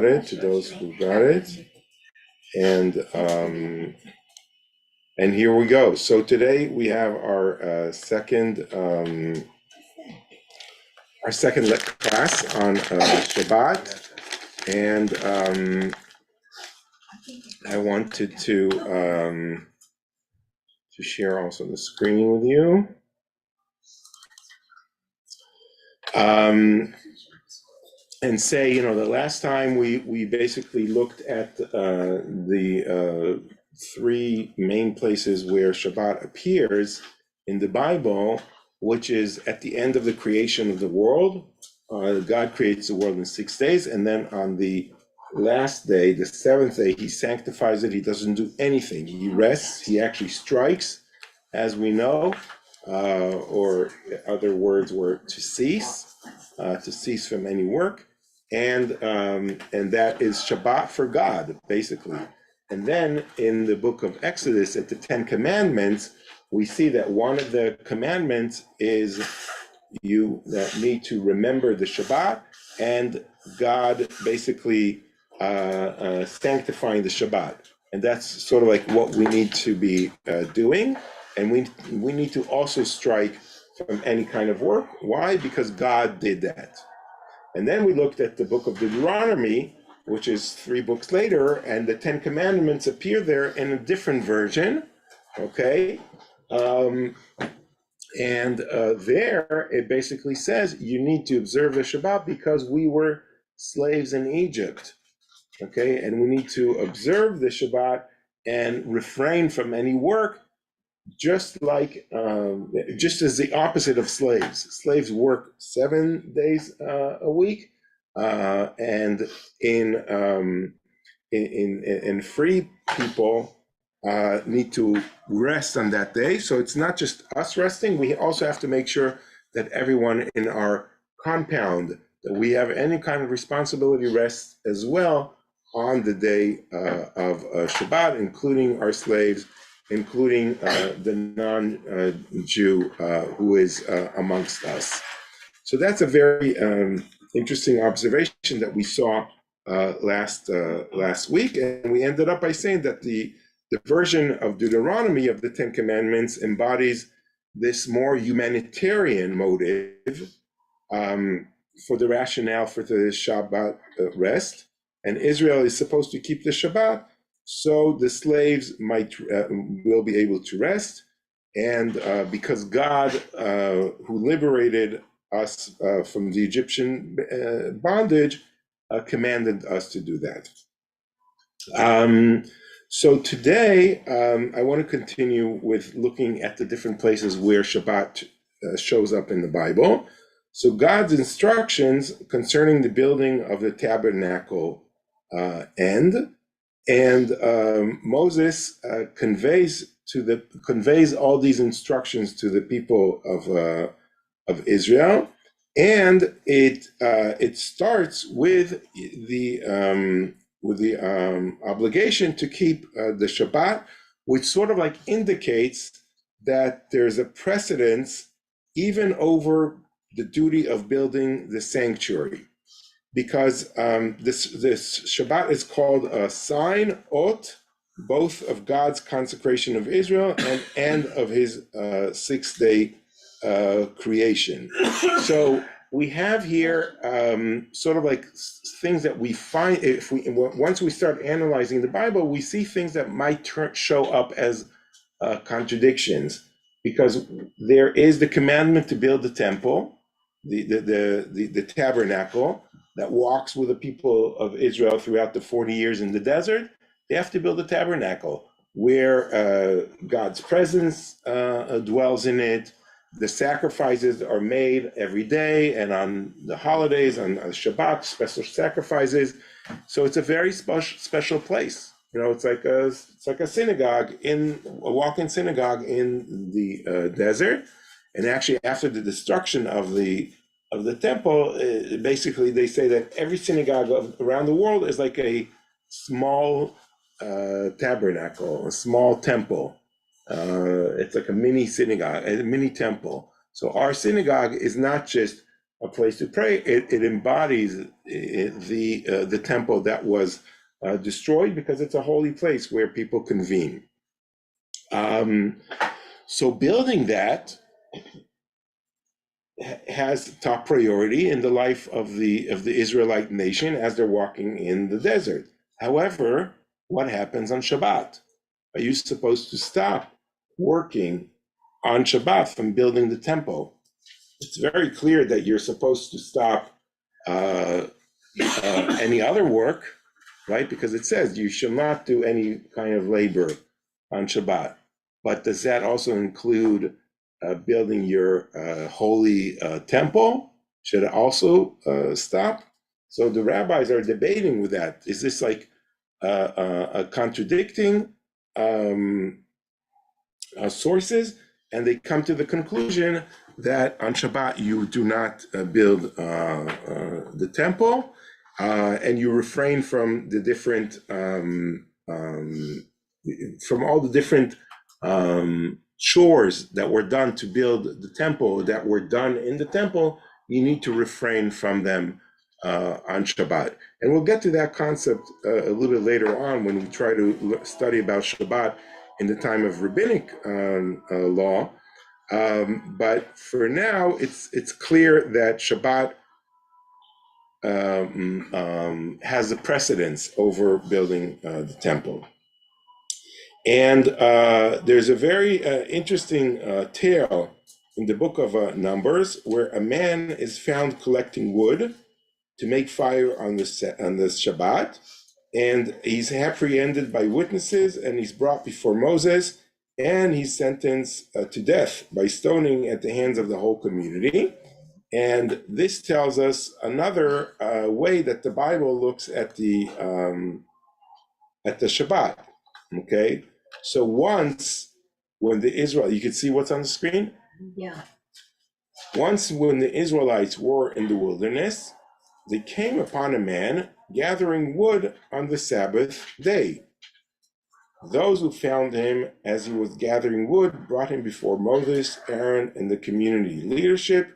got it, to those who got it. And here we go. So today we have our second class on Shabbat, and I wanted to share also the screen with you. And say, the last time we basically looked at the three main places where Shabbat appears in the Bible, which is at the end of the creation of the world. God creates the world in 6 days, and then on the last day, the seventh day, he sanctifies it. He doesn't do anything. He rests. He actually strikes, as we know, or other words were to cease from any work. And that is Shabbat for God, basically. And then in the book of Exodus, at the 10 Commandments, we see that one of the commandments is you need to remember the Shabbat, and God basically sanctifying the Shabbat. And that's sort of like what we need to be doing. And we need to also strike from any kind of work. Why? Because God did that. And then we looked at the book of Deuteronomy, which is 3 books later, and the 10 Commandments appear there in a different version, okay? There it basically says you need to observe the Shabbat because we were slaves in Egypt, okay? And we need to observe the Shabbat and refrain from any work, just as the opposite of slaves. Slaves work 7 days a week, and in free people need to rest on that day. So it's not just us resting. We also have to make sure that everyone in our compound, that we have any kind of responsibility, rests as well on the day of Shabbat, including our slaves, including the non-Jew who is amongst us. So that's a very interesting observation that we saw last week, and we ended up by saying that the version of Deuteronomy of the 10 Commandments embodies this more humanitarian motive for the rationale for the Shabbat rest, and Israel is supposed to keep the Shabbat, so the slaves will be able to rest, and because God, who liberated us from the Egyptian bondage, commanded us to do that. So today, I want to continue with looking at the different places where Shabbat shows up in the Bible. So God's instructions concerning the building of the tabernacle end. And Moses conveys all these instructions to the people of Israel, and it starts with the obligation to keep the Shabbat, which sort of like indicates that there's a precedence even over the duty of building the sanctuary. Because this Shabbat is called a sign, ot, both of God's consecration of Israel and of his 6-day creation. So we have here sort of like things that we find, once we start analyzing the Bible, we see things that might show up as contradictions, because there is the commandment to build the temple, the tabernacle, that walks with the people of Israel throughout the 40 years in the desert. They have to build a tabernacle where God's presence dwells in it. The sacrifices are made every day, and on the holidays, on Shabbat, special sacrifices. So it's a very special place. It's like a synagogue, a walk-in synagogue in the desert. And actually, after the destruction of the temple, basically they say that every synagogue around the world is like a small tabernacle, a small temple. It's like a mini synagogue, a mini temple. So our synagogue is not just a place to pray. It embodies the temple that was destroyed, because it's a holy place where people convene. So building that has top priority in the life of the Israelite nation as they're walking in the desert. However, what happens on Shabbat? Are you supposed to stop working on Shabbat from building the temple? It's very clear that you're supposed to stop any other work, right? Because it says you shall not do any kind of labor on Shabbat. But does that also include building your holy temple? Should it also stop? So the rabbis are debating with that. Is this like a contradicting sources? And they come to the conclusion that on Shabbat you do not build the temple, and you refrain from the different from all the different chores that were done to build the temple, that were done in the temple. You need to refrain from them on Shabbat. And we'll get to that concept a little bit later on when we try to study about Shabbat in the time of rabbinic law. But for now, it's clear that Shabbat has a precedence over building the temple. And there's a very interesting tale in the book of Numbers, where a man is found collecting wood to make fire on the Shabbat, and he's apprehended by witnesses, and he's brought before Moses, and he's sentenced to death by stoning at the hands of the whole community. And this tells us another way that the Bible looks at the Shabbat. Okay, so once when the you can see what's on the screen. Yeah. Once when the Israelites were in the wilderness, they came upon a man gathering wood on the Sabbath day. Those who found him as he was gathering wood brought him before Moses, Aaron, and the community leadership.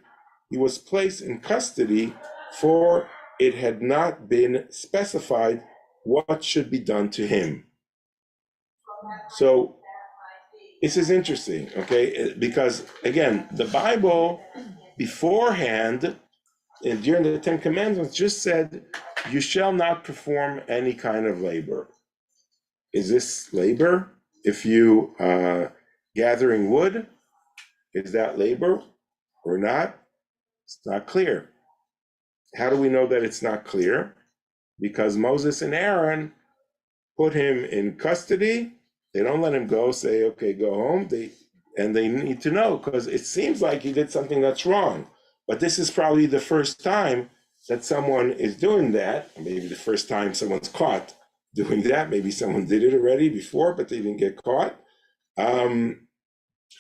He was placed in custody, for it had not been specified what should be done to him. So this is interesting, okay? Because again, the Bible beforehand, and during the Ten Commandments, just said, you shall not perform any kind of labor. Is this labor? If you gathering wood, is that labor or not? It's not clear. How do we know that it's not clear? Because Moses and Aaron put him in custody. They don't let him go, say, okay, go home. They need to know, because it seems like he did something that's wrong. But this is probably the first time that someone is doing that. Maybe the first time someone's caught doing that. Maybe someone did it already before, but they didn't get caught. And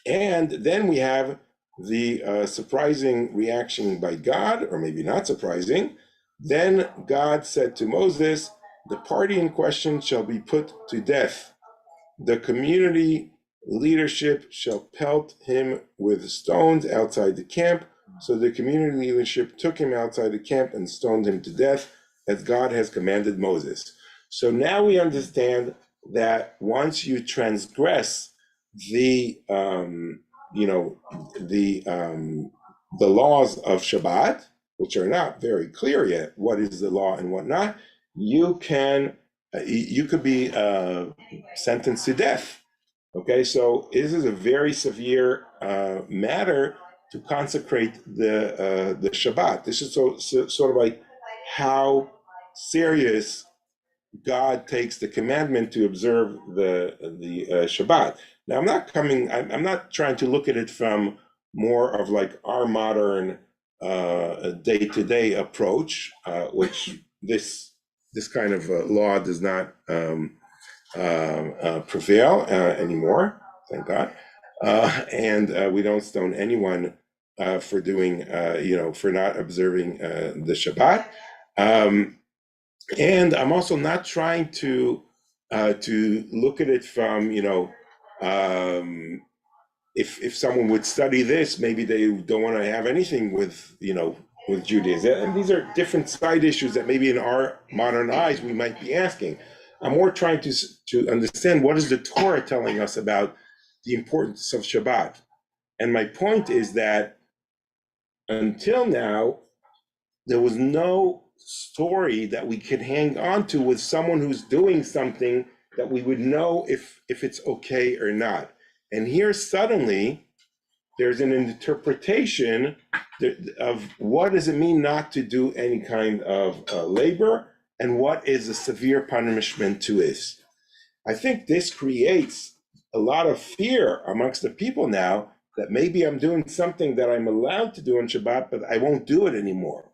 then we have the surprising reaction by God, or maybe not surprising. Then God said to Moses, the party in question shall be put to death. The community leadership shall pelt him with stones outside the camp. So the community leadership took him outside the camp and stoned him to death, as God has commanded Moses. So now we understand that once you transgress the laws of Shabbat, which are not very clear yet, what is the law and what not, you could be sentenced to death. Okay, so this is a very severe matter to consecrate the Shabbat. This is sort of like how serious God takes the commandment to observe the Shabbat. Now, I'm not trying to look at it from more of like our modern day-to-day approach, which this kind of law does not prevail anymore, thank God. And we don't stone anyone for doing, for not observing the Shabbat. And I'm also not trying to look at it from, if someone would study this, maybe they don't want to have anything with, with Judaism. And these are different side issues that maybe in our modern eyes we might be asking. I'm more trying to understand what is the Torah telling us about the importance of Shabbat. And my point is that until now, there was no story that we could hang on to with someone who's doing something that we would know if it's okay or not. And here suddenly there's an interpretation of what does it mean not to do any kind of labor, and what is a severe punishment to it. I think this creates a lot of fear amongst the people now that maybe I'm doing something that I'm allowed to do on Shabbat, but I won't do it anymore.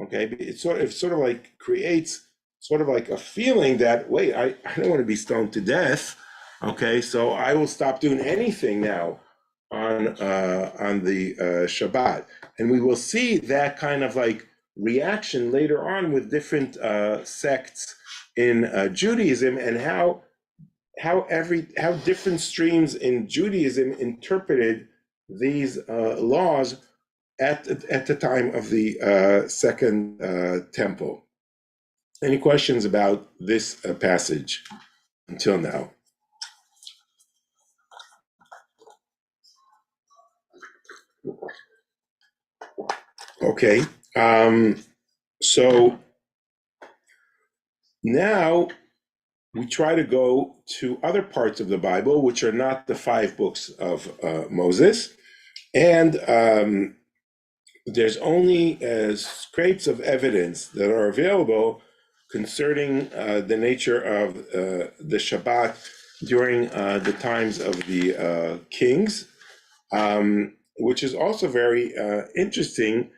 Okay, it sort of like creates sort of like a feeling that, wait, I don't want to be stoned to death. Okay, so I will stop doing anything now on the Shabbat. And we will see that kind of like reaction later on with different sects in Judaism, and how different streams in Judaism interpreted these laws at the time of the Second Temple. Any questions about this passage until now? Okay, so now we try to go to other parts of the Bible, which are not the 5 books of Moses, and there's only scrapes of evidence that are available concerning the nature of the Shabbat during the times of the kings, which is also very interesting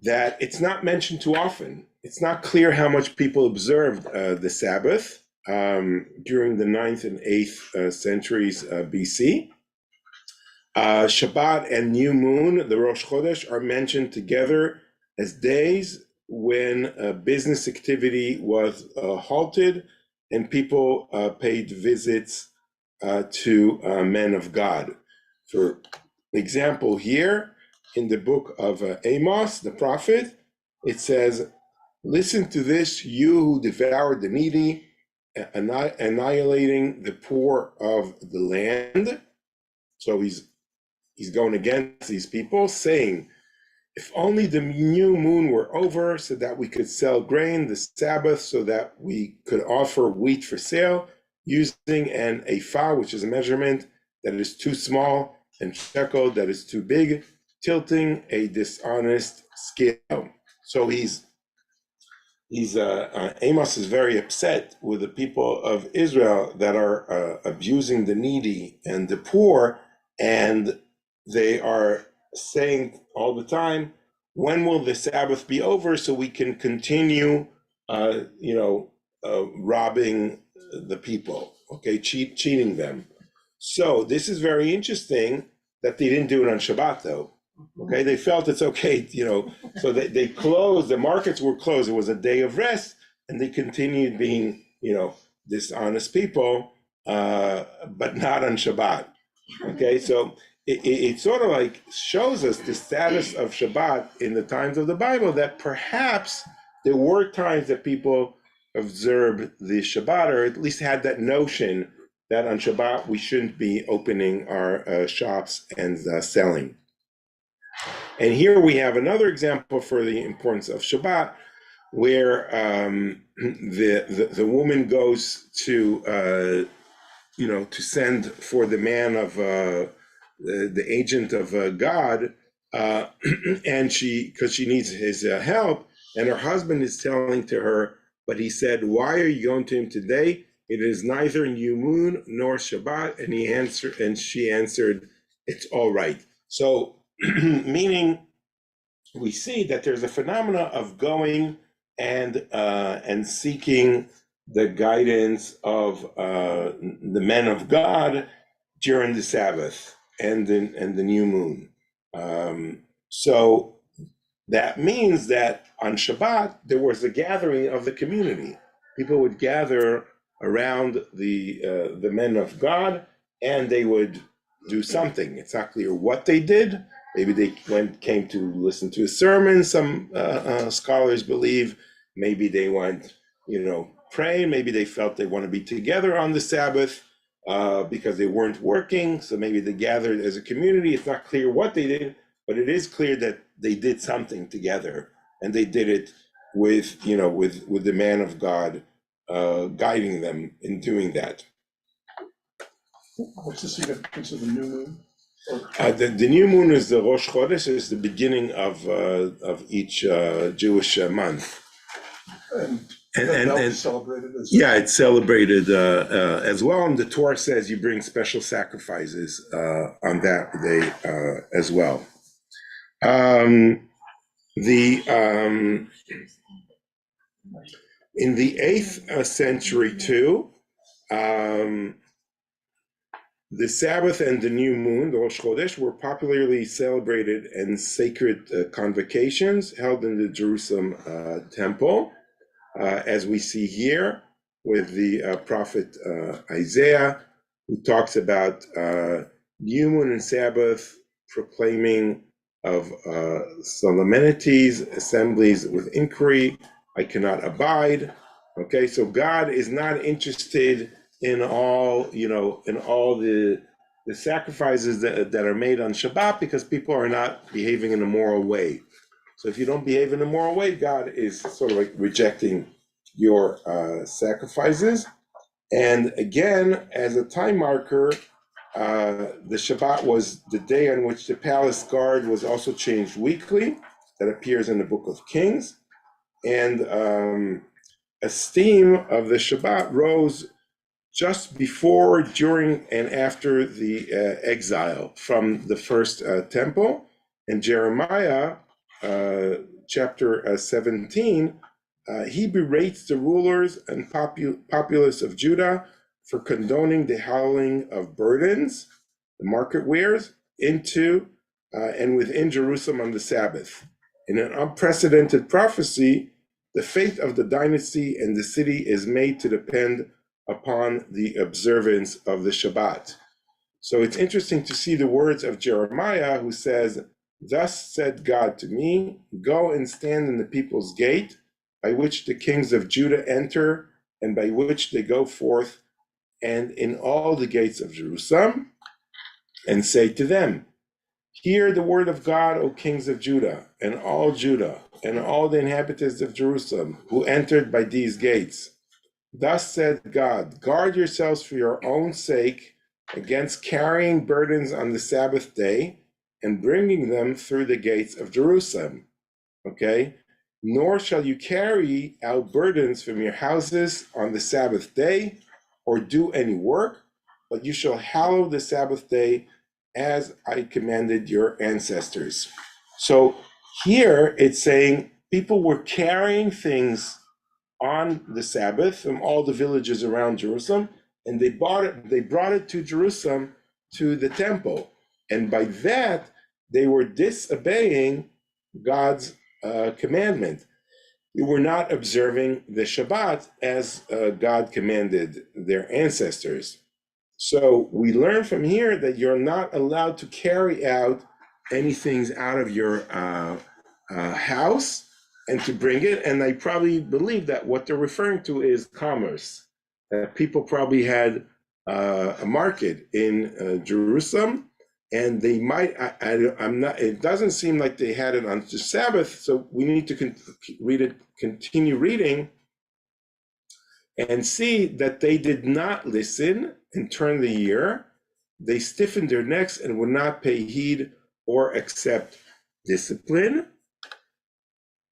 that it's not mentioned too often. It's not clear how much people observed the Sabbath during the 9th and 8th centuries BC. Shabbat and New Moon, the Rosh Chodesh, are mentioned together as days when business activity was halted and people paid visits to men of God. For example, here in the book of Amos, the prophet, it says, "Listen to this, you who devoured the needy, annihilating the poor of the land." So he's going against these people, saying, if only the new moon were over so that we could sell grain, the Sabbath, so that we could offer wheat for sale, using an ephah, which is a measurement that is too small, and shekel that is too big, tilting a dishonest scale. So Amos is very upset with the people of Israel that are abusing the needy and the poor, and they are saying all the time, when will the Sabbath be over so we can continue, robbing the people, okay, cheating them. So this is very interesting that they didn't do it on Shabbat, though. Okay, they felt it's okay, so they closed, the markets were closed. It was a day of rest, and they continued being, dishonest people, but not on Shabbat. Okay, so it sort of like shows us the status of Shabbat in the times of the Bible, that perhaps there were times that people observed the Shabbat, or at least had that notion that on Shabbat we shouldn't be opening our shops and selling. And here we have another example for the importance of Shabbat, where the woman goes to send for the man of the agent of God, and because she needs his help, and her husband is telling to her, but he said, "Why are you going to him today? It is neither new moon nor Shabbat." And she answered, "It's all right." So, meaning, we see that there's a phenomena of going and seeking the guidance of the men of God during the Sabbath and the new moon. So that means that on Shabbat there was a gathering of the community. People would gather around the men of God, and they would do something. It's not clear what they did, Maybe they came to listen to a sermon, some scholars believe. Maybe they went, praying. Maybe they felt they want to be together on the Sabbath because they weren't working. So maybe they gathered as a community. It's not clear what they did, but it is clear that they did something together, and they did it with the man of God guiding them in doing that. What's the significance of the new moon? The new moon is the Rosh Chodesh, is the beginning of each Jewish month. And celebrated as well. Yeah, it's celebrated as well. And the Torah says you bring special sacrifices on that day as well. In the 8th century too, the Sabbath and the new moon, the Rosh Chodesh, were popularly celebrated in sacred convocations held in the Jerusalem temple, as we see here with the prophet Isaiah, who talks about new moon and Sabbath, proclaiming of solemnities, assemblies with inquiry, I cannot abide. Okay, so God is not interested in all the sacrifices that are made on Shabbat, because people are not behaving in a moral way. So if you don't behave in a moral way, God is sort of like rejecting your sacrifices. And again, as a time marker, the Shabbat was the day on which the palace guard was also changed weekly. That appears in the Book of Kings. And esteem of the Shabbat rose just before, during, and after the exile from the first temple. In Jeremiah chapter 17, he berates the rulers and populace of Judah for condoning the hauling of burdens, the market wares, into and within Jerusalem on the Sabbath. In an unprecedented prophecy, the fate of the dynasty and the city is made to depend upon the observance of the Shabbat. So it's interesting to see the words of Jeremiah, who says, "Thus said God to me, go and stand in the people's gate, by which the kings of Judah enter, and by which they go forth, and in all the gates of Jerusalem, and say to them, hear the word of God, O kings of Judah, and all the inhabitants of Jerusalem, who entered by these gates. Thus said God, guard yourselves for your own sake against carrying burdens on the Sabbath day and bringing them through the gates of Jerusalem." Okay? "Nor shall you carry out burdens from your houses on the Sabbath day or do any work, but you shall hallow the Sabbath day as I commanded your ancestors." So here it's saying people were carrying things on the Sabbath from all the villages around Jerusalem, and they brought it to Jerusalem, to the temple. And by that, they were disobeying God's commandment. They were not observing the Shabbat as God commanded their ancestors. So we learn from here that you're not allowed to carry out anything out of your house and to bring it. And I probably believe that what they're referring to is commerce. People probably had a market in Jerusalem, and they might, I'm not, it doesn't seem like they had it on the Sabbath, so we need to continue reading and see that they did not listen and turn the ear. They stiffened their necks and would not pay heed or accept discipline.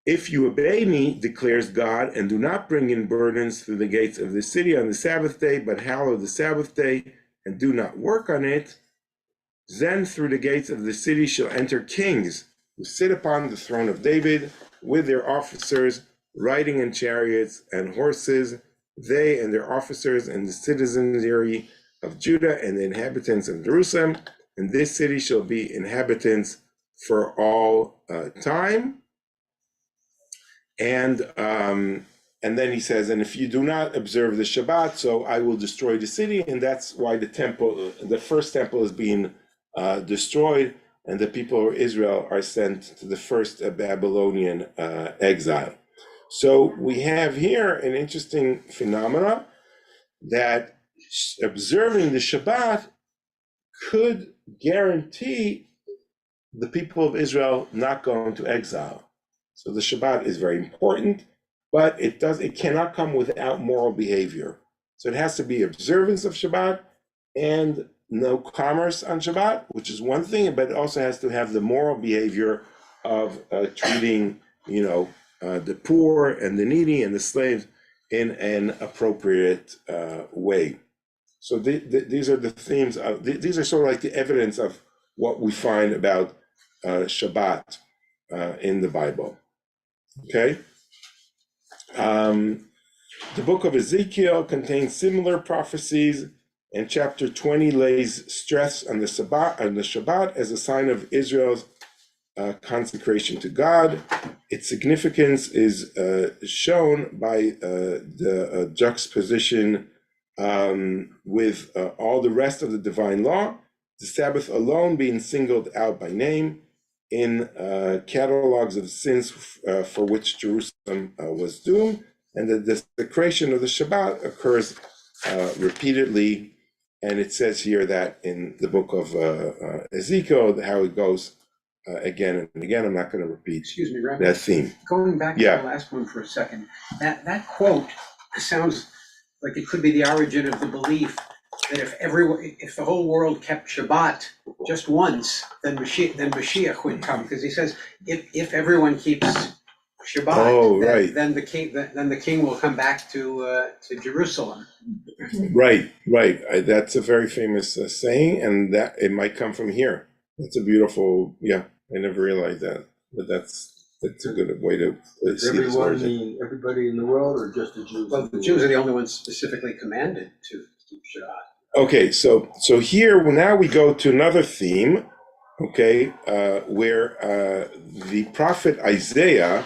"If you obey me, declares God, and do not bring in burdens through the gates of the city on the Sabbath day, but hallow the Sabbath day and do not work on it, then through the gates of the city shall enter kings who sit upon the throne of David with their officers riding in chariots and horses, they and their officers and the citizenry of Judah and the inhabitants of Jerusalem, and this city shall be inhabitants for all time." And then he says, "And if you do not observe the Shabbat, so I will destroy the city." And that's why the first temple is being destroyed, and the people of Israel are sent to the first Babylonian exile. So we have here an interesting phenomena that observing the Shabbat could guarantee the people of Israel not going to exile. So the Shabbat is very important, but it cannot come without moral behavior. So it has to be observance of Shabbat and no commerce on Shabbat, which is one thing, but it also has to have the moral behavior of treating, the poor and the needy and the slaves in an appropriate way. So these are the themes of, these are sort of like the evidence of what we find about Shabbat in the Bible. Okay. The book of Ezekiel contains similar prophecies, and chapter 20 lays stress on the Shabbat as a sign of Israel's consecration to God. Its significance is shown by the juxtaposition with all the rest of the divine law, the Sabbath alone being singled out by name in catalogs of sins for which Jerusalem was doomed, and the desecration of the Shabbat occurs repeatedly. And it says here that in the book of Ezekiel, how it goes again and again. I'm not going to repeat Excuse me, Rabbi. that theme. Going back to the last one for a second, that quote sounds like it could be the origin of the belief that if the whole world kept Shabbat just once, then Mashiach would come, because he says if everyone keeps Shabbat, then the king will come back to Jerusalem. Right. That's a very famous saying, and that it might come from here. That's a beautiful. Yeah, I never realized that, but that's a good way to see this origin. Everybody in the world, or just the Jews? Well, the Jews are the only ones specifically commanded to keep Shabbat. Okay, so here now we go to another theme, okay, where the prophet Isaiah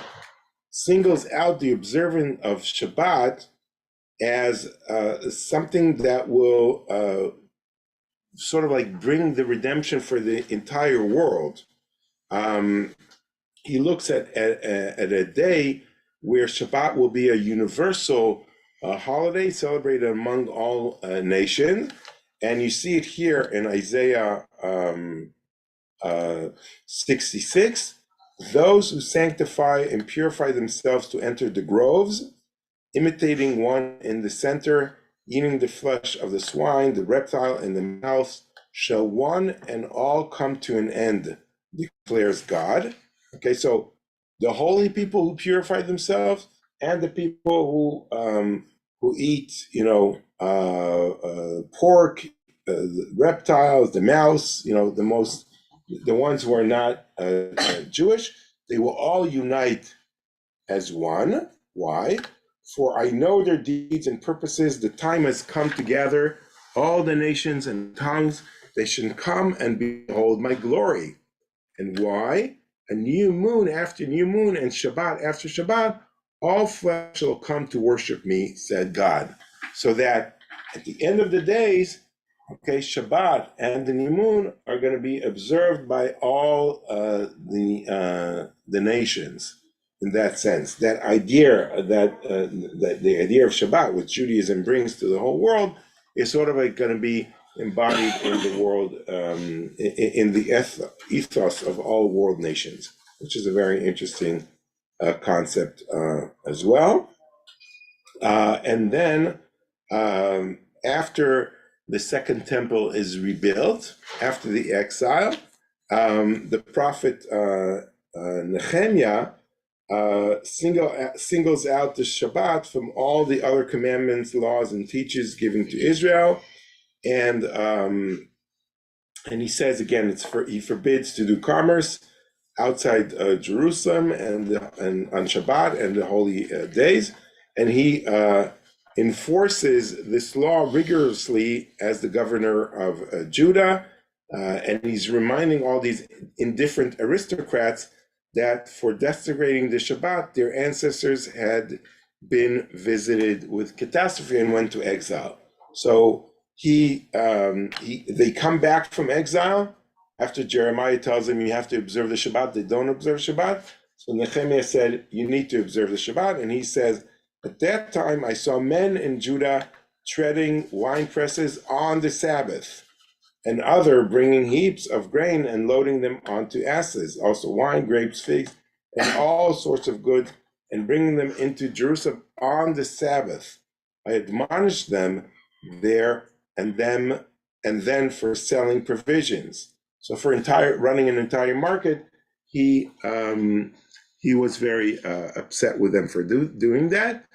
singles out the observance of Shabbat as something that will sort of like bring the redemption for the entire world. He looks at a day where Shabbat will be a universal holiday celebrated among all nations. And you see it here in Isaiah 66. Those who sanctify and purify themselves to enter the groves, imitating one in the center, eating the flesh of the swine, the reptile, and the mouse, shall one and all come to an end, declares God. Okay, so the holy people who purify themselves and the people who eat, pork, the reptiles, the mouse, the ones who are not Jewish, they will all unite as one. Why? For I know their deeds and purposes. The time has come to gather all the nations and tongues. They should come and behold my glory. And why? A new moon after new moon and Shabbat after Shabbat, all flesh will come to worship me, said God. So that at the end of the days, okay, Shabbat and the new moon are going to be observed by all the nations. In that sense, that idea that the idea of Shabbat, which Judaism brings to the whole world, is sort of like going to be embodied in the world, in the ethos of all world nations, which is a very interesting concept as well. And then after the second temple is rebuilt, after the exile, the prophet Nehemiah singles out the Shabbat from all the other commandments, laws, and teachings given to Israel, and he says again, he forbids to do commerce outside Jerusalem and on Shabbat and the holy days, and he enforces this law rigorously as the governor of Judah, and he's reminding all these indifferent aristocrats that for desecrating the Shabbat, their ancestors had been visited with catastrophe and went to exile. So they come back from exile, After Jeremiah tells them you have to observe the Shabbat, they don't observe Shabbat. So Nehemiah said, you need to observe the Shabbat. And he says, at that time I saw men in Judah treading wine presses on the Sabbath, and other bringing heaps of grain and loading them onto asses, also wine, grapes, figs, and all sorts of goods, and bringing them into Jerusalem on the Sabbath. I admonished them there and then for selling provisions. So for running an entire market, he was very upset with them for doing that.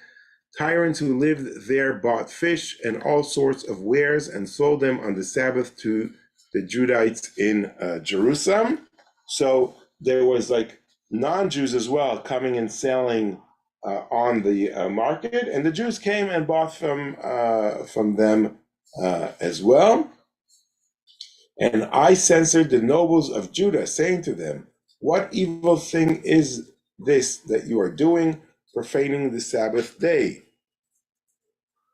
Tyrants who lived there bought fish and all sorts of wares and sold them on the Sabbath to the Judites in Jerusalem. So there was like non-Jews as well coming and selling on the market, and the Jews came and bought from them as well. And I censored the nobles of Judah, saying to them, what evil thing is this that you are doing, profaning the Sabbath day?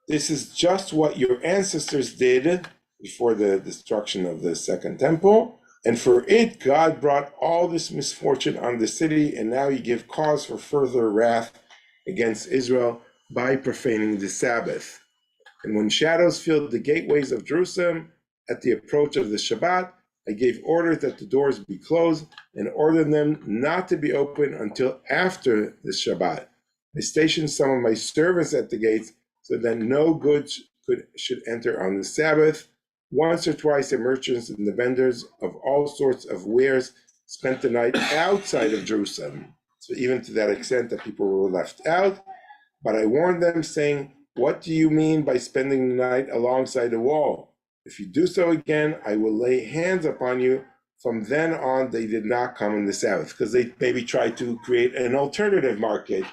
This is just what your ancestors did before the destruction of the Second Temple, and for it God brought all this misfortune on the city, and now you give cause for further wrath against Israel by profaning the Sabbath. And when shadows filled the gateways of Jerusalem at the approach of the Shabbat, I gave orders that the doors be closed and ordered them not to be opened until after the Shabbat. I stationed some of my servants at the gates so that no goods should enter on the Sabbath. Once or twice the merchants and the vendors of all sorts of wares spent the night outside of Jerusalem. So even to that extent that people were left out. But I warned them, saying, what do you mean by spending the night alongside the wall? If you do so again, I will lay hands upon you. From then on, they did not come on the Sabbath, because they maybe tried to create an alternative market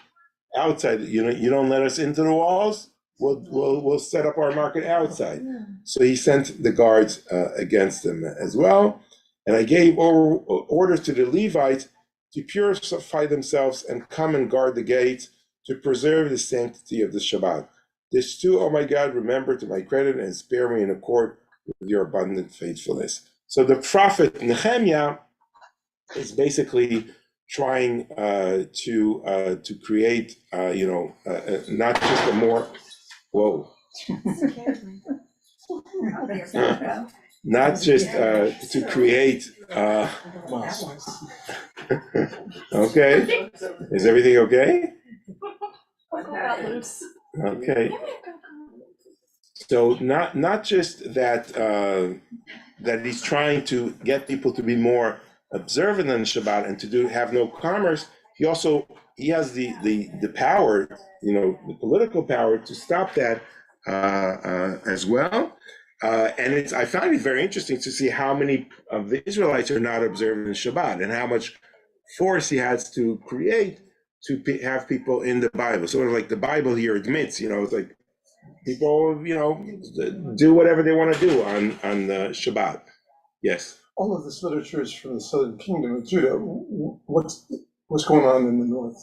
outside. You don't let us into the walls, we'll set up our market outside. So he sent the guards against them as well. And I gave orders to the Levites to purify themselves and come and guard the gates to preserve the sanctity of the Shabbat. This too, oh my God, remember to my credit and spare me in accord with your abundant faithfulness. So the prophet Nehemiah is basically trying to create, not just a more, not just to create. Okay, is everything okay? Okay. So not just that that he's trying to get people to be more observant on Shabbat and to have no commerce. He has the power, the political power to stop that as well. And I find it very interesting to see how many of the Israelites are not observing Shabbat and how much force he has to create to have people in the Bible. Sort of like the Bible here admits, it's like people, do whatever they want to do on the Shabbat. Yes. All of this literature is from the southern kingdom of Judah. What's going on in the north?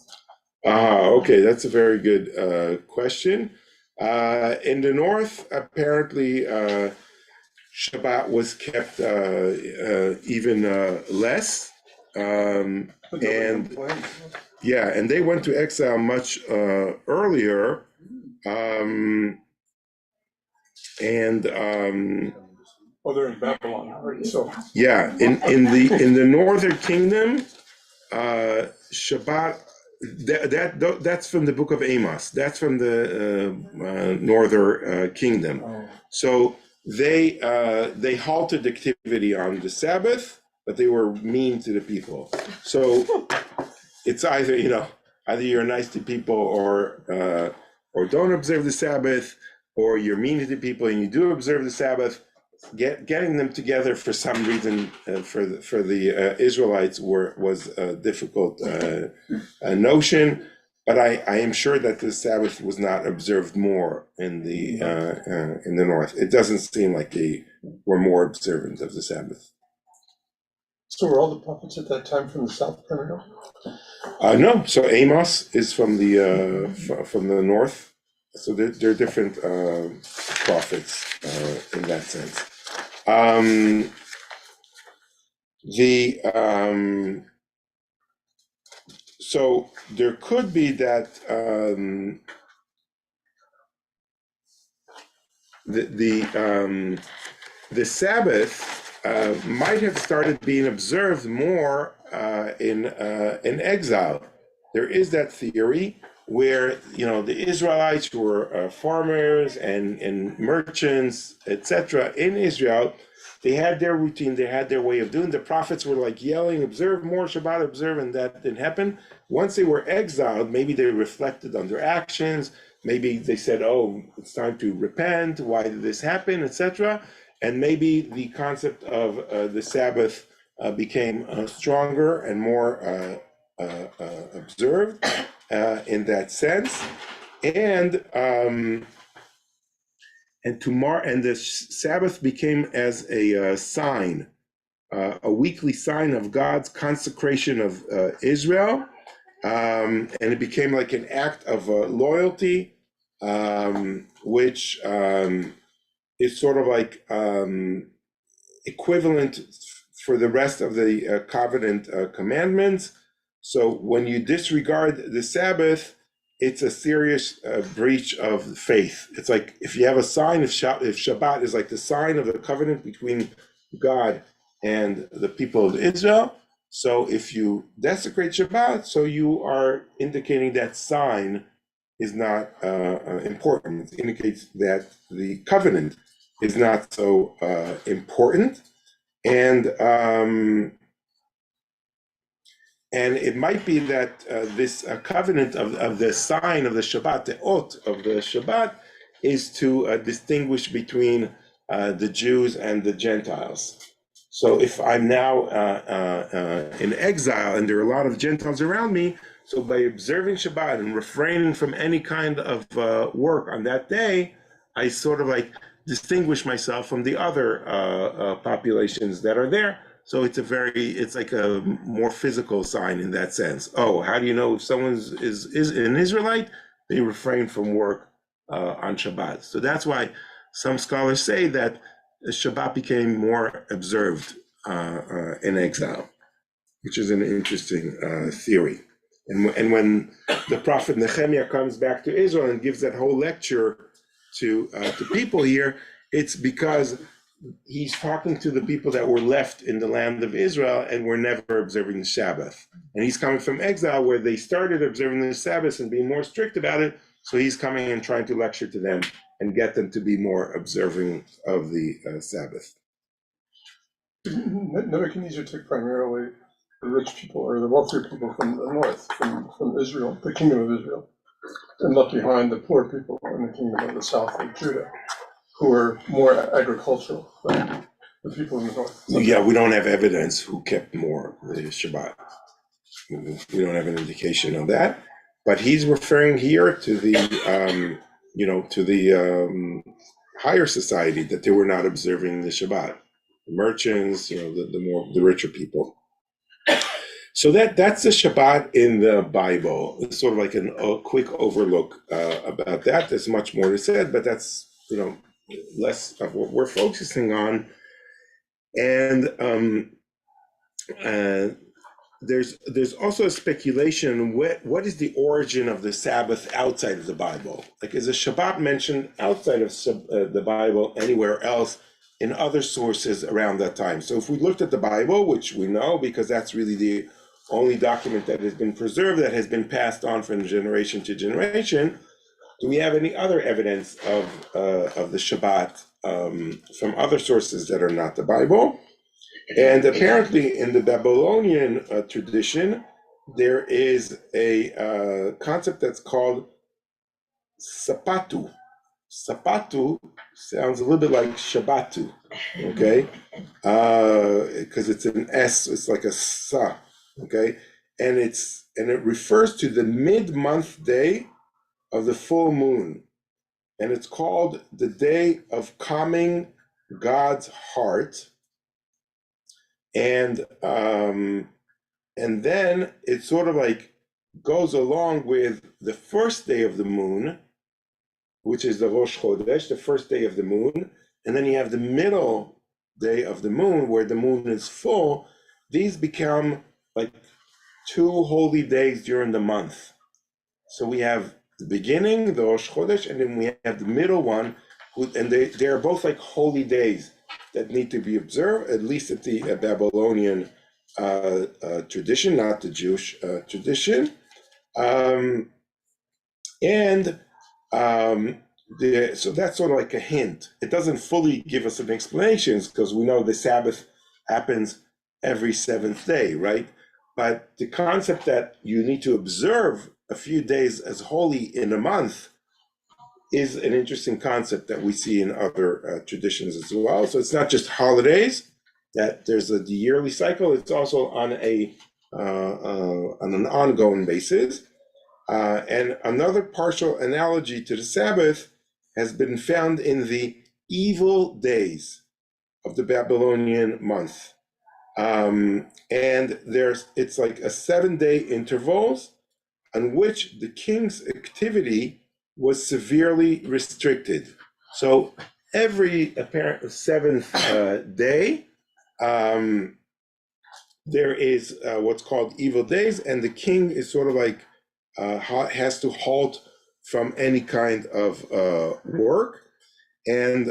Okay, that's a very good question. In the north, apparently, Shabbat was kept even less. And they went to exile much earlier. They're in Babylon, right? So yeah, in the northern kingdom, Shabbat. That's from the book of Amos. That's from the northern kingdom. So they halted activity on the Sabbath, but they were mean to the people. So it's either you're nice to people or don't observe the Sabbath, or you're mean to the people and you do observe the Sabbath. Getting them together for some reason for the Israelites was a difficult notion, but I am sure that the Sabbath was not observed more in the north. It doesn't seem like they were more observant of the Sabbath. So were all the prophets at that time from the south primarily? No. So Amos is from the north. So they're different prophets in that sense. the so there could be that the Sabbath might have started being observed more in exile. There is that theory where the Israelites who were farmers and merchants, etc., in Israel, they had their routine, they had their way of doing. The prophets were like yelling, "Observe more Shabbat, observe," and that didn't happen. Once they were exiled, maybe they reflected on their actions. Maybe they said, "Oh, it's time to repent. Why did this happen?" etc. And maybe the concept of the Sabbath became stronger and more observed in that sense, and the Sabbath became as a sign, a weekly sign of God's consecration of Israel, and it became like an act of loyalty, which is sort of like equivalent for the rest of the covenant commandments. So when you disregard the Sabbath, it's a serious breach of faith. It's like if you have a sign, if Shabbat is like the sign of the covenant between God and the people of Israel, so if you desecrate Shabbat, so you are indicating that sign is not important. It indicates that the covenant is not so important, and it might be that this covenant of the sign of the Shabbat, the ot of the Shabbat, is to distinguish between the Jews and the Gentiles. So if I'm now in exile and there are a lot of Gentiles around me, so by observing Shabbat and refraining from any kind of work on that day, I sort of like distinguish myself from the other populations that are there. So it's like a more physical sign in that sense. Oh, how do you know if someone is an Israelite? They refrain from work on Shabbat. So that's why some scholars say that Shabbat became more observed in exile, which is an interesting theory. And when the prophet Nehemiah comes back to Israel and gives that whole lecture to people here, it's because he's talking to the people that were left in the land of Israel and were never observing the Sabbath. And he's coming from exile where they started observing the Sabbath and being more strict about it. So he's coming and trying to lecture to them and get them to be more observing of the Sabbath. Nebuchadnezzar took primarily the rich people or the wealthier people from the north, from Israel, the kingdom of Israel, and left behind the poor people in the kingdom of the south of Judah, who were more agricultural than the people in the north. Yeah, we don't have evidence who kept more the Shabbat. We don't have an indication of that. But he's referring here to the, higher society, that they were not observing the Shabbat. The merchants, the richer people. So that's the Shabbat in the Bible. It's sort of like a quick overlook about that. There's much more to say, but that's less of what we're focusing on. And there's also a speculation what is the origin of the Sabbath outside of the Bible? Like, is a Shabbat mentioned outside of the Bible anywhere else in other sources around that time? So if we looked at the Bible, which we know because that's really the only document that has been preserved, that has been passed on from generation to generation, do we have any other evidence of the Shabbat from other sources that are not the Bible? And apparently in the Babylonian tradition, there is a concept that's called sapatu. Sapatu sounds a little bit like Shabbatu, okay? Because it's an S, it's like a sa, okay? And it refers to the mid-month day of the full moon. And it's called the day of calming God's heart. And then it sort of like goes along with the first day of the moon, which is the Rosh Chodesh, the first day of the moon, and then you have the middle day of the moon where the moon is full, these become like 2 holy days during the month. So we have the beginning, the Rosh Chodesh, and then we have the middle one, and they are both like holy days that need to be observed, at least at the Babylonian tradition, not the Jewish tradition. So that's sort of like a hint. It doesn't fully give us an explanation because we know the Sabbath happens every seventh day, right? But the concept that you need to observe a few days as holy in a month is an interesting concept that we see in other traditions as well. So it's not just holidays, that there's the yearly cycle, it's also on an ongoing basis. And another partial analogy to the Sabbath has been found in the evil days of the Babylonian month. And it's like a 7-day intervals on which the king's activity was severely restricted. So every apparent seventh day, there is what's called evil days, and the king is sort of like has to halt from any kind of work. And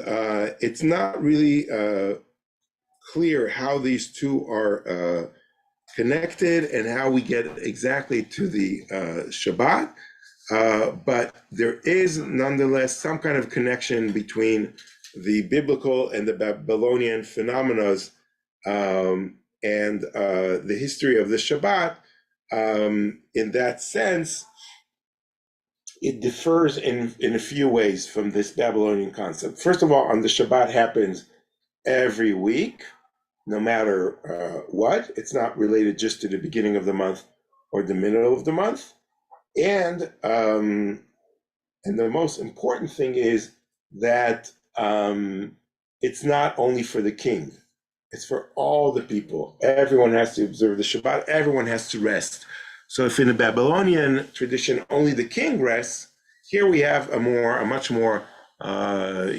it's not really clear how these two are connected and how we get exactly to the Shabbat. But there is nonetheless some kind of connection between the biblical and the Babylonian phenomena and the history of the Shabbat. In that sense, it differs in a few ways from this Babylonian concept. First of all, on the Shabbat happens every week, no matter what. It's not related just to the beginning of the month or the middle of the month. And the most important thing is that it's not only for the king. It's for all the people. Everyone has to observe the Shabbat. Everyone has to rest. So if in the Babylonian tradition only the king rests, here we have a much more, a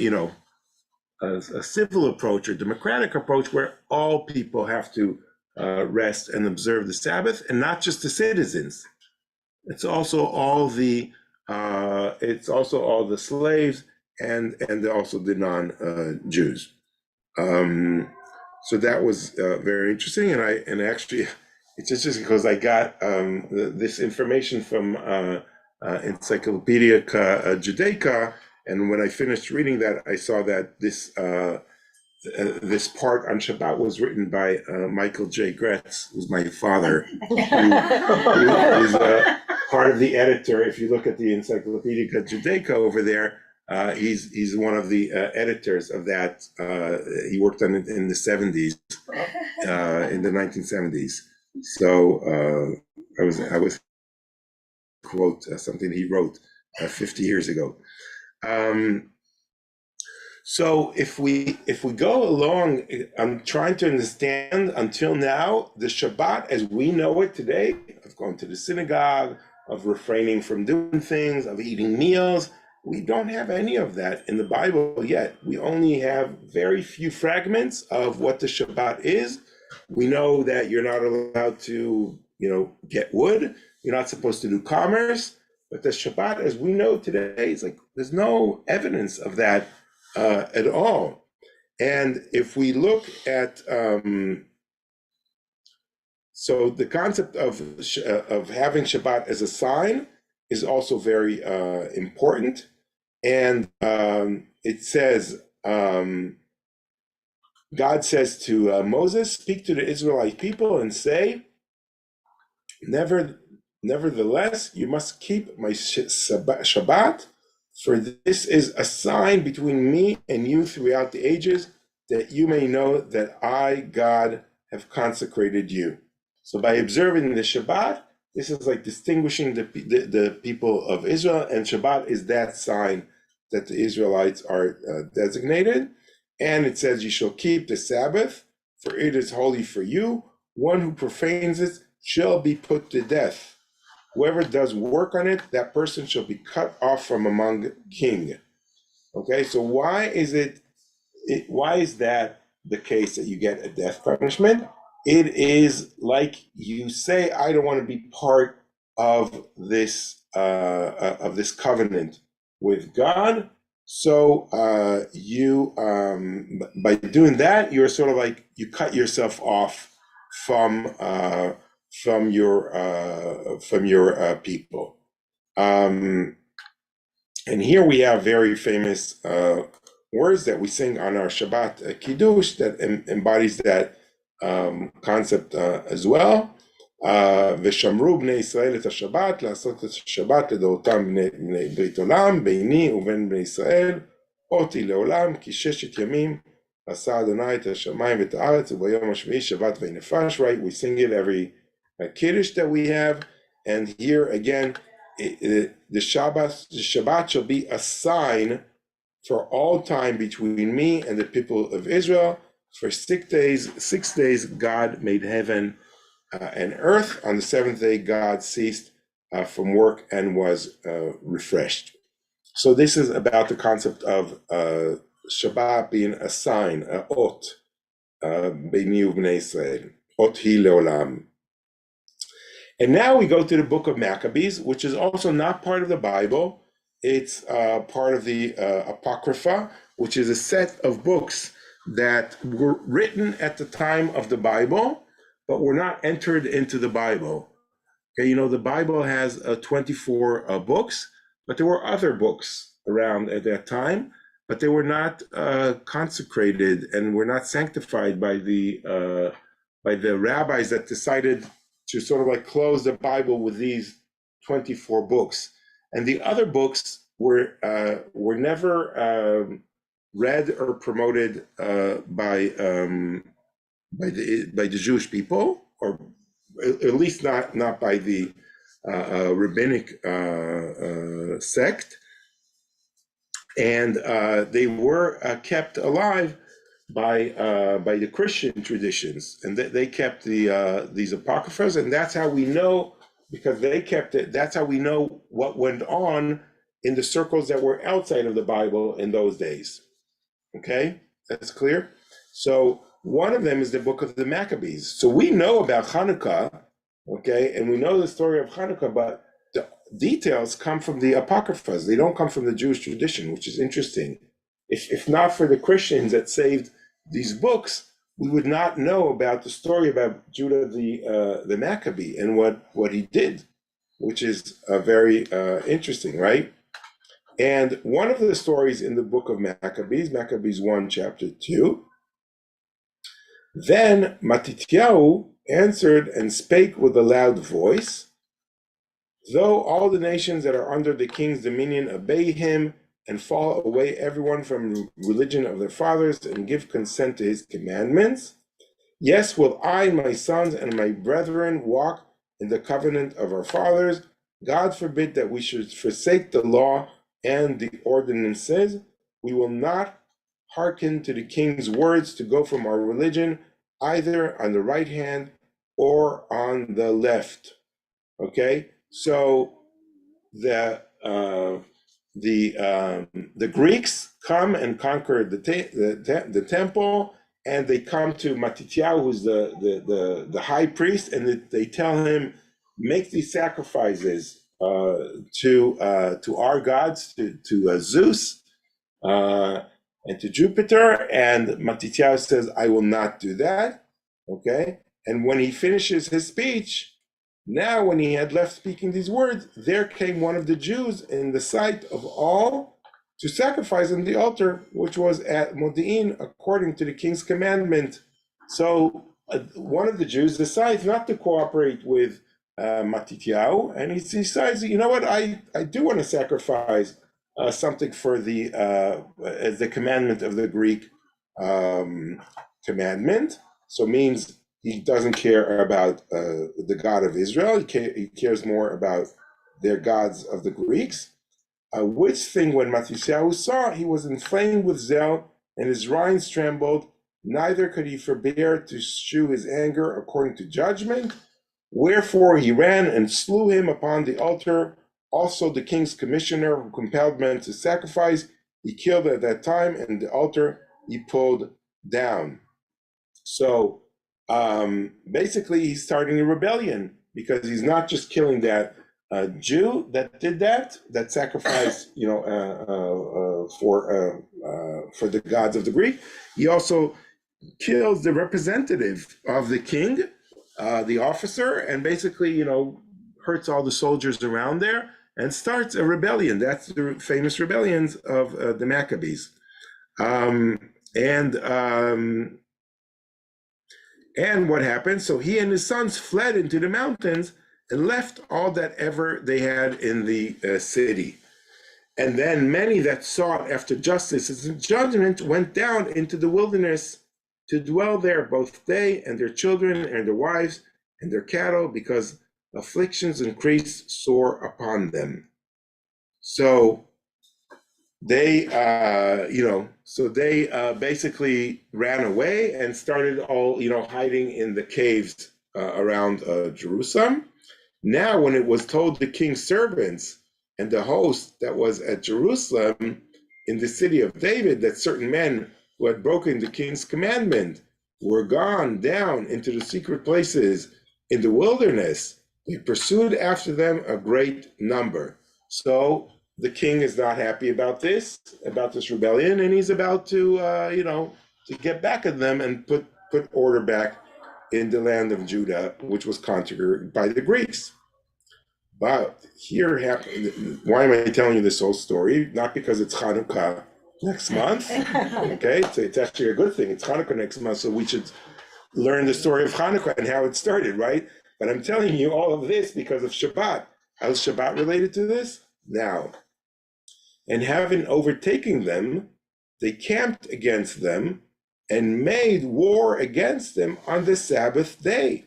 civil approach or democratic approach where all people have to rest and observe the Sabbath, and not just the citizens. It's also all the slaves and also the non-Jews. So that was very interesting, and actually, it's just because I got this information from Encyclopedia Judaica, and when I finished reading that, I saw that this part on Shabbat was written by Michael J. Graetz, who's my father, who is part of the editor. If you look at the Encyclopedia Judaica over there, he's one of the editors of that. He worked on it in the 70s, in the 1970s. So I was quote something he wrote 50 years ago. So if we go along, I'm trying to understand until now the Shabbat as we know it today, of going to the synagogue, of refraining from doing things, of eating meals. We don't have any of that in the Bible yet. We only have very few fragments of what the Shabbat is. We know that you're not allowed to, get wood. You're not supposed to do commerce. But the Shabbat, as we know today, is like there's no evidence of that at all. And if we look at so the concept of having Shabbat as a sign is also very important. And it says, God says to Moses, speak to the Israelite people and say, nevertheless, you must keep my Shabbat, for this is a sign between me and you throughout the ages, that you may know that I, God, have consecrated you. So by observing the Shabbat, this is like distinguishing the people of Israel, and Shabbat is that sign that the Israelites are designated. And it says, you shall keep the Sabbath, for it is holy for you. One who profanes it shall be put to death. Whoever does work on it, that person shall be cut off from among king. Okay, so why is that the case that you get a death punishment? it is like you say, I don't want to be part of this covenant with God. So you by doing that, you're sort of like you cut yourself off from your people. And here we have very famous words that we sing on our Shabbat Kiddush that embodies that concept as well. ושמרו בני ישראל את השבת, לעשות את השבת לדורותם בני ברית עולם, ביני ובין בני ישראל, אותי לעולם, כי 6 ימים עשה אדוני את השמיים ואת הארץ, וביום השביעי שבת וינפש, right? We sing it every Kiddush that we have, and here again, the Shabbat shall be a sign for all time between me and the people of Israel. For 6 days, God made heaven and earth. On the 7th day, God ceased from work and was refreshed. So this is about the concept of Shabbat being a sign, a ot, Beini u'bnei Israel, ot hi leolam. And now we go to the book of Maccabees, which is also not part of the Bible. It's part of the Apocrypha, which is a set of books that were written at the time of the Bible, but were not entered into the Bible. Okay, you know, the Bible has 24 books, but there were other books around at that time, but they were not consecrated and were not sanctified by the rabbis that decided to sort of like close the Bible with these 24 books. And the other books were never read or promoted by the Jewish people, or at least not by the rabbinic sect, and they were kept alive by the Christian traditions, and they kept these apocryphas, and that's how we know, because they kept it. That's how we know what went on in the circles that were outside of the Bible in those days. Okay, that's clear. So one of them is the book of the Maccabees. So we know about Hanukkah, okay, and we know the story of Hanukkah, but the details come from the apocryphas. They don't come from the Jewish tradition, which is interesting. If not for the Christians that saved these books, we would not know about the story about Judah the Maccabee and what he did, which is very interesting, right? And one of the stories in the book of Maccabees 1, chapter 2, then Matityahu answered and spake with a loud voice, though all the nations that are under the king's dominion obey him and fall away everyone from religion of their fathers and give consent to his commandments, yes, will I and my sons and my brethren walk in the covenant of our fathers. God forbid that we should forsake the law and the ordinances. We will not hearken to the king's words to go from our religion, either on the right hand or on the left. Okay, so the Greeks come and conquer the temple, and they come to Matityahu, who's the high priest, and they tell him, make these sacrifices to our gods, to Zeus and to Jupiter. And Matityahu says, I will not do that. Okay, and when he finishes his speech, now when he had left speaking these words, there came one of the Jews in the sight of all to sacrifice on the altar, which was at Modi'in, according to the king's commandment. So one of the Jews decides not to cooperate with Matityahu, and he decides, you know what, I do want to sacrifice something for as the commandment of the Greek commandment. So means he doesn't care about the God of Israel. He cares more about their gods of the Greeks. Which thing, when Matityahu saw, he was inflamed with zeal, and his reins trembled. Neither could he forbear to shew his anger according to judgment. Wherefore he ran and slew him upon the altar. Also the king's commissioner, who compelled men to sacrifice, he killed at that time, and the altar he pulled down. So basically he's starting a rebellion because he's not just killing that Jew that did that sacrificed, for the gods of the Greek. He also kills the representative of the king, the officer, and basically, hurts all the soldiers around there and starts a rebellion. That's the famous rebellions of the Maccabees. And what happened? So he and his sons fled into the mountains and left all that ever they had in the city. And then many that sought after justice and judgment went down into the wilderness to dwell there, both they and their children and their wives and their cattle, because afflictions increased sore upon them. So they, basically ran away and started all, hiding in the caves around Jerusalem. Now, when it was told the king's servants and the host that was at Jerusalem in the city of David that certain men who had broken the king's commandment were gone down into the secret places in the wilderness, they pursued after them a great number. So the king is not happy about this rebellion, and he's about to, to get back at them and put order back in the land of Judah, which was conquered by the Greeks. But here happened. Why am I telling you this whole story? Not because it's Hanukkah next month. Okay, so it's actually a good thing. It's Hanukkah next month, so we should learn the story of Hanukkah and how it started, right? But I'm telling you all of this because of Shabbat. How's Shabbat related to this? Now, and having overtaken them, they camped against them and made war against them on the Sabbath day.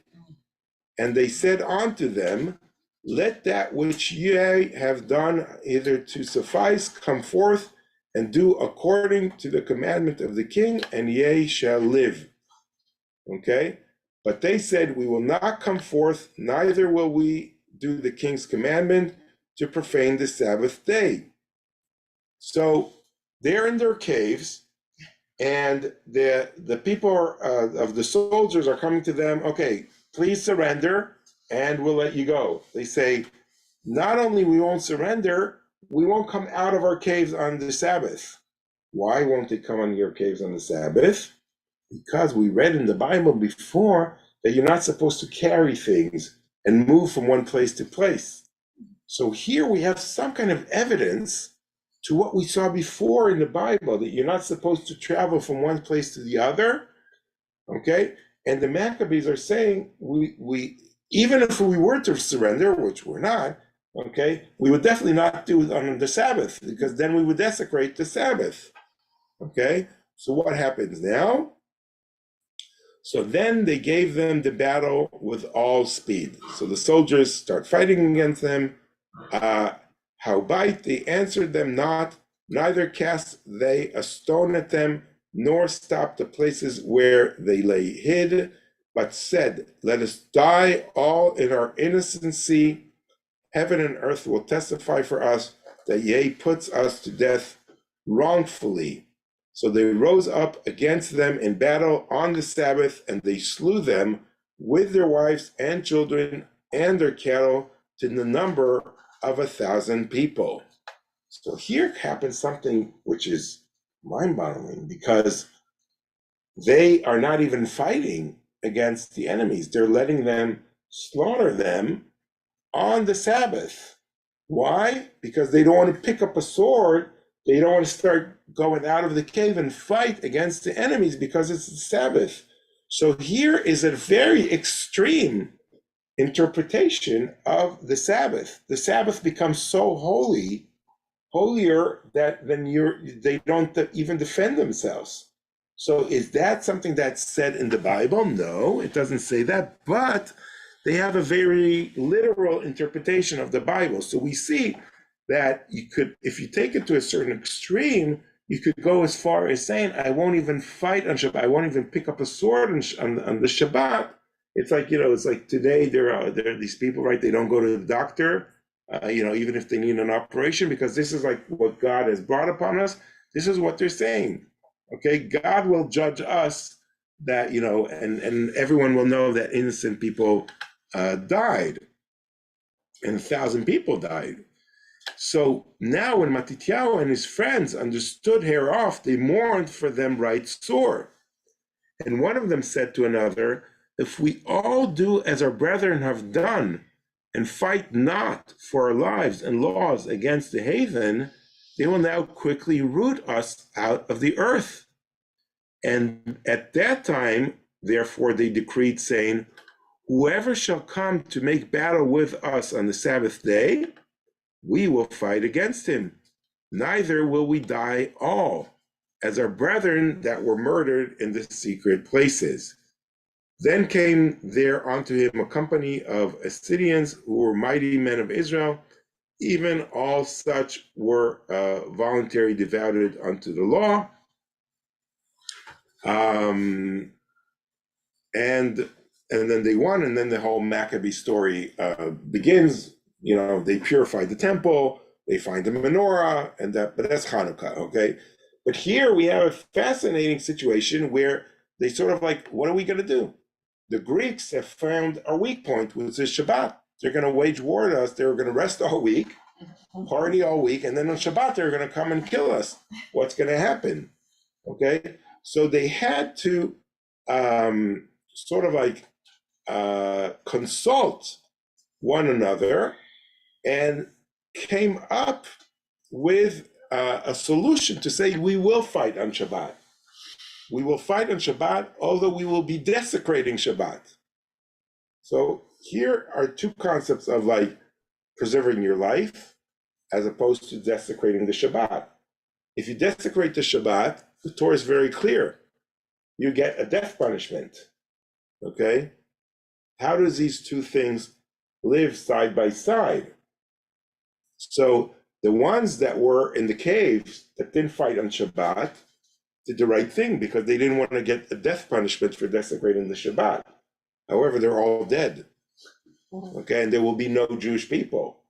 And they said unto them, let that which ye have done hither to suffice come forth and do according to the commandment of the king, and ye shall live. Okay? But they said, we will not come forth, neither will we do the king's commandment to profane the Sabbath day. So they're in their caves, and the people of the soldiers are coming to them, okay, please surrender, and we'll let you go. They say, not only we won't surrender, we won't come out of our caves on the Sabbath. Why won't they come on your caves on the Sabbath? Because we read in the Bible before that you're not supposed to carry things and move from one place to place. So here we have some kind of evidence to what we saw before in the Bible, that you're not supposed to travel from one place to the other, okay? And the Maccabees are saying, we even if we were to surrender, which we're not, okay, we would definitely not do it on the Sabbath, because then we would desecrate the Sabbath, okay? So what happens now? So then they gave them the battle with all speed. So the soldiers start fighting against them. Howbeit they answered them not, neither cast they a stone at them, nor stopped the places where they lay hid, but said, let us die all in our innocency. Heaven and earth will testify for us that yea puts us to death wrongfully. So they rose up against them in battle on the Sabbath, and they slew them with their wives and children and their cattle to the number of 1,000 people. So here happens something which is mind-boggling, because they are not even fighting against the enemies. They're letting them slaughter them on the Sabbath. Why? Because they don't want to pick up a sword. They don't want to start going out of the cave and fight against the enemies because it's the Sabbath. So here is a very extreme interpretation of the Sabbath. The Sabbath becomes so holy, holier, that then they don't even defend themselves. So is that something that's said in the Bible? No, it doesn't say that, but they have a very literal interpretation of the Bible. So we see that you could, if you take it to a certain extreme, you could go as far as saying, I won't even fight on Shabbat, I won't even pick up a sword on the Shabbat. It's like, it's like today there are these people, right? They don't go to the doctor, even if they need an operation, because this is like what God has brought upon us. This is what they're saying. Okay, God will judge us that, and everyone will know that innocent people died, and 1,000 people died. So now when Matityahu and his friends understood hereof, they mourned for them right sore. And one of them said to another, if we all do as our brethren have done, and fight not for our lives and laws against the heathen, they will now quickly root us out of the earth. And at that time, therefore, they decreed, saying, whoever shall come to make battle with us on the Sabbath day, we will fight against him. Neither will we die all, as our brethren that were murdered in the secret places. Then came there unto him a company of Assyrians who were mighty men of Israel. Even all such were voluntarily devoted unto the law. And then they won, and then the whole Maccabee story begins. They purified the temple, they find the menorah, but that's Hanukkah, okay? But here we have a fascinating situation where they sort of like, what are we going to do? The Greeks have found our weak point, which is Shabbat. They're going to wage war at us. They're going to rest all week, party all week, and then on Shabbat they're going to come and kill us. What's going to happen? Okay, so they had to sort of like consult one another and came up with a solution to say, we will fight on Shabbat. We will fight on Shabbat, although we will be desecrating Shabbat. So here are two concepts of like preserving your life as opposed to desecrating the Shabbat. If you desecrate the Shabbat, the Torah is very clear. You get a death punishment, okay? How does these two things live side by side? So the ones that were in the caves that didn't fight on Shabbat did the right thing because they didn't want to get a death punishment for desecrating the Shabbat. However, they're all dead, okay? And there will be no Jewish people.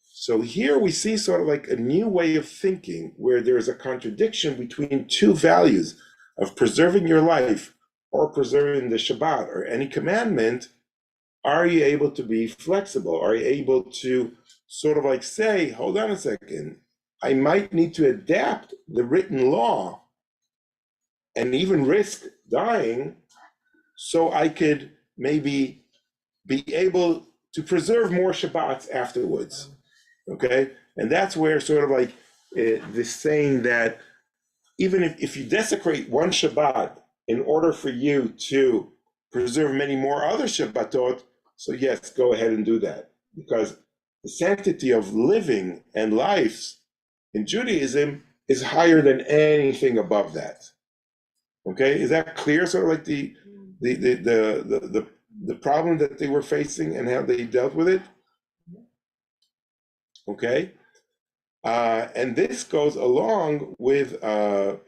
So here we see sort of like a new way of thinking where there is a contradiction between two values of preserving your life or preserving the Shabbat or any commandment. Are you able to be flexible? Are you able to sort of like say, hold on a second, I might need to adapt the written law and even risk dying so I could maybe be able to preserve more Shabbats afterwards, okay? And that's where sort of like this saying that even if you desecrate one Shabbat in order for you to preserve many more other Shabbatot, so yes, go ahead and do that. Because the sanctity of living and lives in Judaism is higher than anything above that. Okay, is that clear? Sort of like the problem that they were facing and how they dealt with it? Okay, and this goes along with the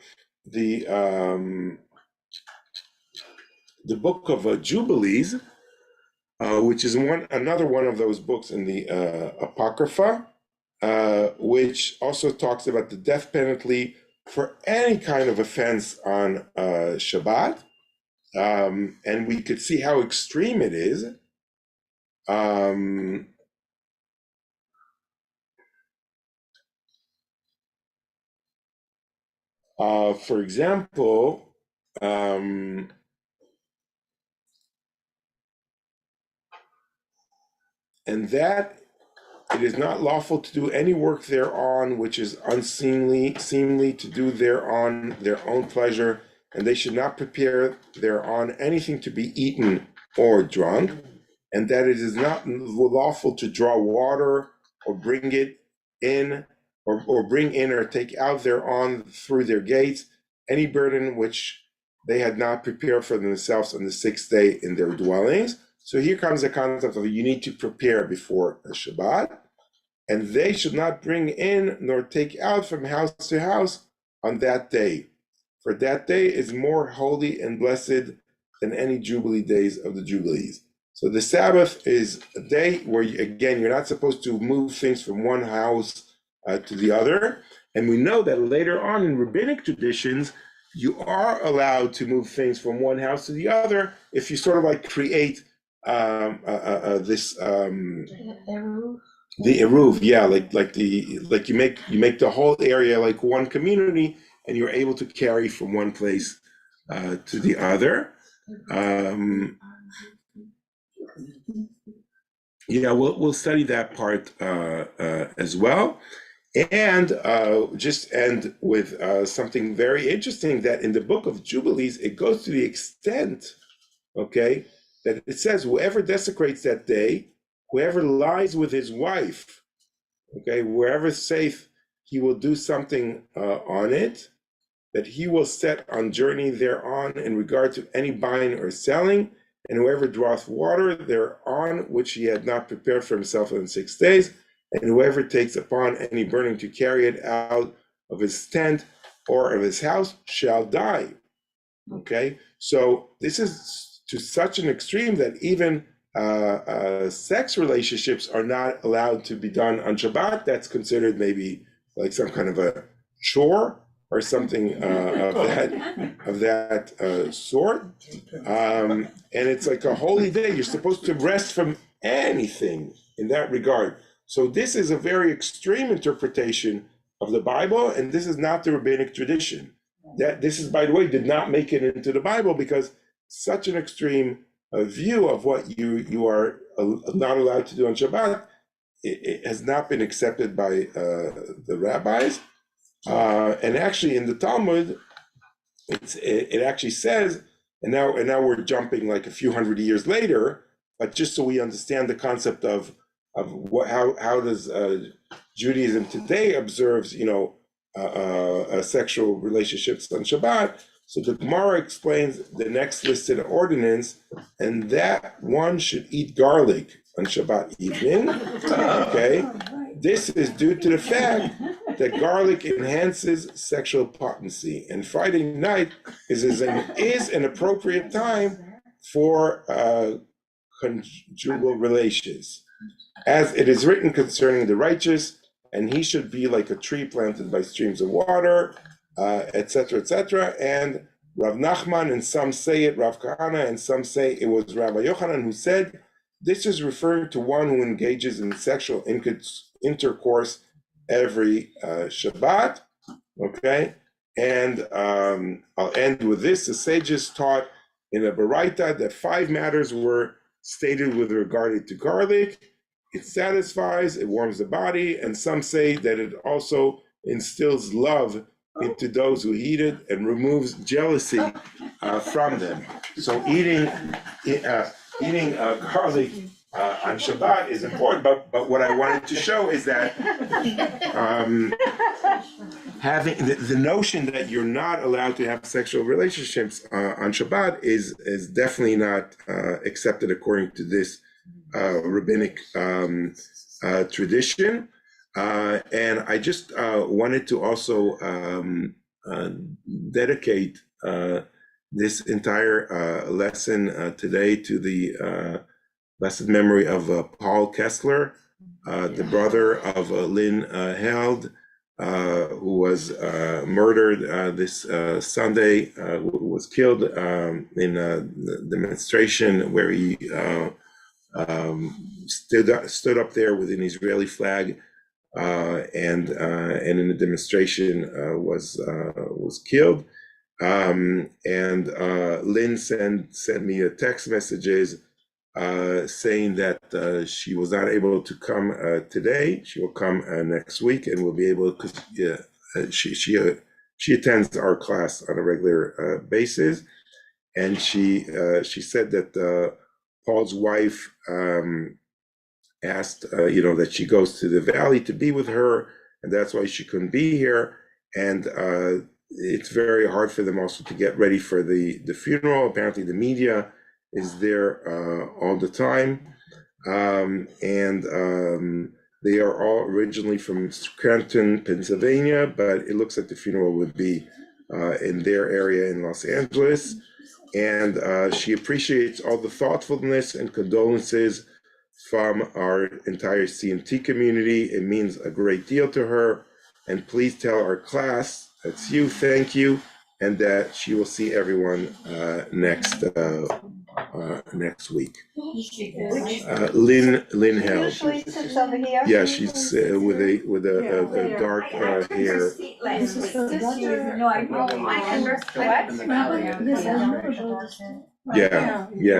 book of Jubilees, which is another one of those books in the Apocrypha, which also talks about the death penalty for any kind of offense on Shabbat. And we could see how extreme it is. For example, and that it is not lawful to do any work thereon which is unseemly, seemly to do thereon their own pleasure, and they should not prepare thereon anything to be eaten or drunk, and that it is not lawful to draw water or bring it in, or bring in or take out thereon through their gates any burden which they had not prepared for themselves on the sixth day in their dwellings. So here comes the concept of you need to prepare before a Shabbat, and they should not bring in nor take out from house to house on that day. For that day is more holy and blessed than any Jubilee days of the Jubilees. So the Sabbath is a day where, again, you're not supposed to move things from one house to the other. And we know that later on in rabbinic traditions, you are allowed to move things from one house to the other if you sort of like create this the eruv, yeah, like you make the whole area like one community, and you're able to carry from one place to the other. Yeah, we'll study that part as well, and just end with something very interesting, that in the book of Jubilees it goes to the extent, okay, that it says whoever desecrates that day, whoever lies with his wife, okay, wherever safe, he will do something on it, that he will set on journey thereon in regard to any buying or selling, and whoever draweth water thereon which he had not prepared for himself in 6 days, and whoever takes upon any burning to carry it out of his tent or of his house shall die. Okay, so this is to such an extreme that even sex relationships are not allowed to be done on Shabbat. That's considered maybe like some kind of a chore or something of that sort. And it's like a holy day. You're supposed to rest from anything in that regard. So this is a very extreme interpretation of the Bible, and this is not the rabbinic tradition. That this is, by the way, did not make it into the Bible, because such an extreme view of what you are not allowed to do on Shabbat, it has not been accepted by the rabbis. And actually in the Talmud, it actually says, and now we're jumping like a few hundred years later, but just so we understand the concept of how does Judaism today observes, sexual relationships on Shabbat. So the Gemara explains the next listed ordinance, and that one should eat garlic on Shabbat evening. Okay, this is due to the fact that garlic enhances sexual potency, and Friday night is an appropriate time for conjugal relations, as it is written concerning the righteous, and he should be like a tree planted by streams of water, etc., etc. And Rav Nachman, and some say it Rav Kahana, and some say it was Rabbi Yochanan who said, this is referring to one who engages in sexual intercourse every Shabbat, okay? And I'll end with this. The sages taught in a Baraita that 5 matters were stated with regard to garlic. It satisfies, it warms the body, and some say that it also instills love into those who eat it and removes jealousy from them. So eating garlic on Shabbat is important, but what I wanted to show is that having the notion that you're not allowed to have sexual relationships on Shabbat is definitely not accepted according to this rabbinic tradition. And I just wanted to also dedicate this entire lesson today to the blessed memory of Paul Kessler, the brother of Lynn Held, who was murdered this Sunday, who was killed in a demonstration where he stood up there with an Israeli flag, and in the demonstration was killed. And Lynn sent me a text messages saying that she was not able to come today. She will come next week, and will be able, because she attends our class on a regular basis, and she said that Paul's wife asked that she goes to the valley to be with her, and that's why she couldn't be here. And it's very hard for them also to get ready for the funeral. Apparently the media is there all the time, and they are all originally from Scranton, Pennsylvania, but it looks like the funeral would be in their area in Los Angeles. And she appreciates all the thoughtfulness and condolences from our entire CMT community. It means a great deal to her. And please tell our class, that's you, thank you, and that she will see everyone next week. Lynn Held. Usually sits over here. Yeah, she's with a dark hair. Sister, no, I can rest. Yeah, yeah.